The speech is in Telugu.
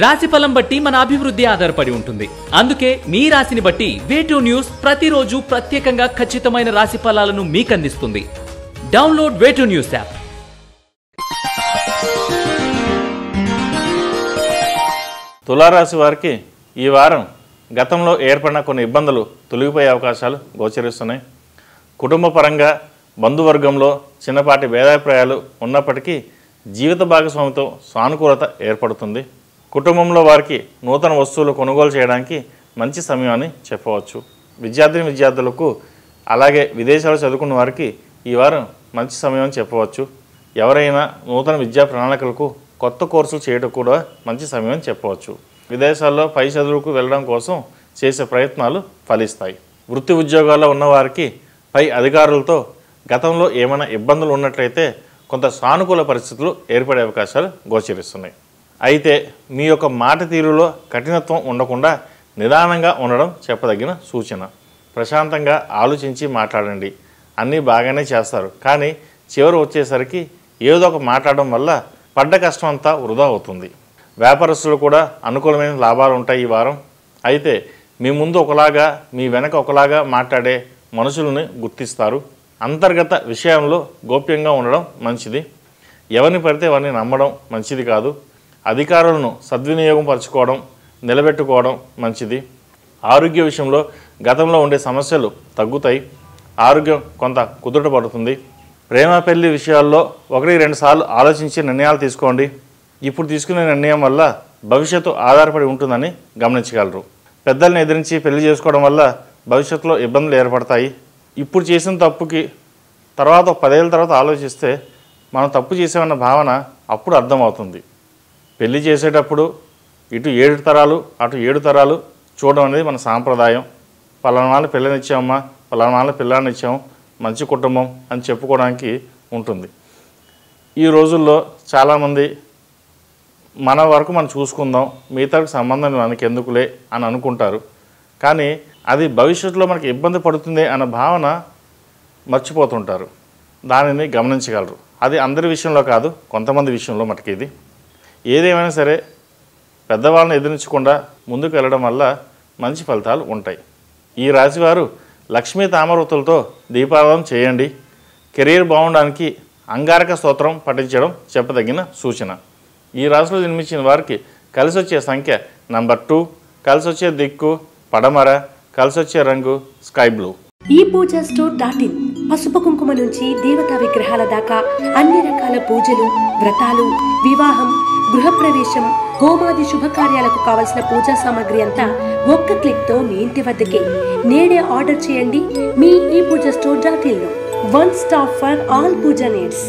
రాశిఫలం బట్టి మన అభివృద్ధి ఆధారపడి ఉంటుంది. అందుకే మీ రాశిని బట్టి వే2 న్యూస్ ప్రతిరోజు ప్రత్యేకంగా ఖచ్చితమైన రాశి ఫలాలను మీకు అందిస్తుంది. Download way two news app. తులారాశి వారికి ఈ వారం గతంలో ఏర్పడిన కొన్ని ఇబ్బందులు తొలగిపోయే అవకాశాలు గోచరిస్తున్నాయి. కుటుంబ పరంగా బంధువర్గంలో చిన్నపాటి భేదాభిప్రాయాలు ఉన్నప్పటికీ జీవిత భాగస్వామితో సానుకూలత ఏర్పడుతుంది. కుటుంబంలో వారికి నూతన వస్తువులు కొనుగోలు చేయడానికి మంచి సమయం అని చెప్పవచ్చు. విద్యార్థులకు అలాగే విదేశాలు చదువుకున్న వారికి ఈ వారం మంచి సమయం అని చెప్పవచ్చు. ఎవరైనా నూతన విద్యా ప్రణాళికలకు కొత్త కోర్సులు చేయడం కూడా మంచి సమయం అని చెప్పవచ్చు. విదేశాల్లో పై చదువులకు వెళ్ళడం కోసం చేసే ప్రయత్నాలు ఫలిస్తాయి. వృత్తి ఉద్యోగాల్లో ఉన్నవారికి పై అధికారులతో గతంలో ఏమైనా ఇబ్బందులు ఉన్నట్లయితే కొంత సానుకూల పరిస్థితులు ఏర్పడే అవకాశాలు గోచరిస్తున్నాయి. అయితే మీ యొక్క మాట తీరులో కఠినత్వం ఉండకుండా నిదానంగా ఉండడం చెప్పదగిన సూచన. ప్రశాంతంగా ఆలోచించి మాట్లాడండి. అన్నీ బాగానే చేస్తారు, కానీ చివరి వచ్చేసరికి ఏదో ఒక మాట్లాడడం వల్ల పడ్డ కష్టం అంతా వృధా అవుతుంది. వ్యాపారస్తులు కూడా అనుకూలమైన లాభాలు ఉంటాయి ఈ వారం. అయితే మీ ముందు ఒకలాగా మీ వెనక ఒకలాగా మాట్లాడే మనుషుల్ని గుర్తిస్తారు. అంతర్గత విషయంలో గోప్యంగా ఉండడం మంచిది. ఎవరిని పడితే వారిని నమ్మడం మంచిది కాదు. అధికారులను సద్వినియోగం పరచుకోవడం నిలబెట్టుకోవడం మంచిది. ఆరోగ్య విషయంలో గతంలో ఉండే సమస్యలు తగ్గుతాయి. ఆరోగ్యం కొంత కుదుట పడుతుంది. ప్రేమ పెళ్లి విషయాల్లో 1-2 సార్లు ఆలోచించి నిర్ణయాలు తీసుకోండి. ఇప్పుడు తీసుకునే నిర్ణయం వల్ల భవిష్యత్తు ఆధారపడి ఉంటుందని గమనించగలరు. పెద్దల్ని ఎదిరించి పెళ్లి చేసుకోవడం వల్ల భవిష్యత్తులో ఇబ్బందులు ఏర్పడతాయి. ఇప్పుడు చేసిన తప్పుకి తర్వాత 10 ఏళ్ళ తర్వాత ఆలోచిస్తే మనం తప్పు చేసామన్న భావన అప్పుడు అర్థమవుతుంది. పెళ్లి చేసేటప్పుడు ఇటు 7 తరాలు అటు 7 తరాలు చూడడం అనేది మన సాంప్రదాయం. పలానా వాళ్ళు పిల్లనిచ్చామమ్మా, పలానా వాళ్ళు పిల్లాన్ని ఇచ్చాము, మంచి కుటుంబం అని చెప్పుకోవడానికి ఉంటుంది. ఈ రోజుల్లో చాలామంది మన వరకు మనం చూసుకుందాం, మిగతాకి సంబంధం మనకి ఎందుకులే అని అనుకుంటారు. కానీ అది భవిష్యత్తులో మనకి ఇబ్బంది పడుతుంది అన్న భావన మర్చిపోతుంటారు. దానిని గమనించగలరు. అది అందరి విషయంలో కాదు, కొంతమంది విషయంలో మటుకు ఇది. ఏదేమైనా సరే పెద్దవాళ్ళని ఎదిరించకుండా ముందుకు వెళ్ళడం వల్ల మంచి ఫలితాలు ఉంటాయి. ఈ రాశివారు లక్ష్మీ తామరవతులతో దీపారాధన చేయండి. కెరీర్ బాగుండడానికి అంగారక స్తోత్రం పఠించడం చెప్పదగిన సూచన. ఈ రాశిలో జన్మించిన వారికి కలిసి వచ్చే సంఖ్య నంబర్ 2, కలిసి వచ్చే దిక్కు పడమర, కలిసి వచ్చే రంగు స్కై బ్లూ. ఈ పూజా స్టోర్.in పసుపు కుంకుమ నుంచి దేవతా విగ్రహాల దాకా అన్ని రకాల పూజలు, వ్రతాలు, వివాహం, గృహప్రవేశం, హోమాది శుభకార్యాలకు కావలసిన పూజా సామాగ్రి అంతా ఒక్క క్లిక్ తో మీ ఇంటి వద్దకే. నేడే ఆర్డర్ చేయండి మీ ఈ పూజా స్టోర్.in లో. One stop for all puja needs.